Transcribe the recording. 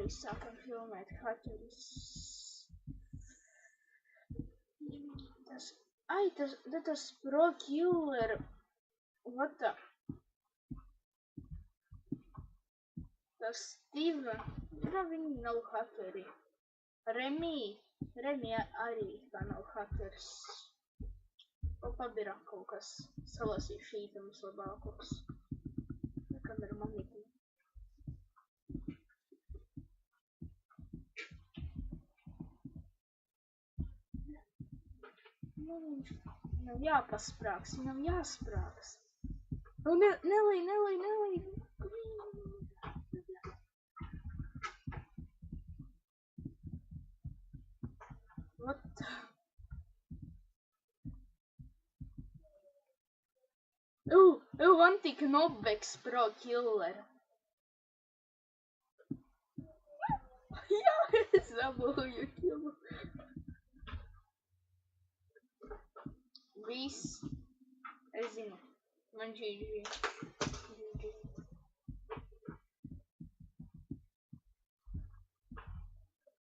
janvārī sākam filmēt haķeris. Tas Pro Killer. What the? Tas Steve. Viņi nav haķeri. Remi arī kā nav haķeris. Pabirā kaut kas salasīju šītamus labākos. Kamera magnīti. Viņam jāpasprāgs, viņam jāsprāgs. Nelī. What? Anti-Knobeks Pro Killer. Jā, es dabūju killu. Viss. Es zinu. Man GG.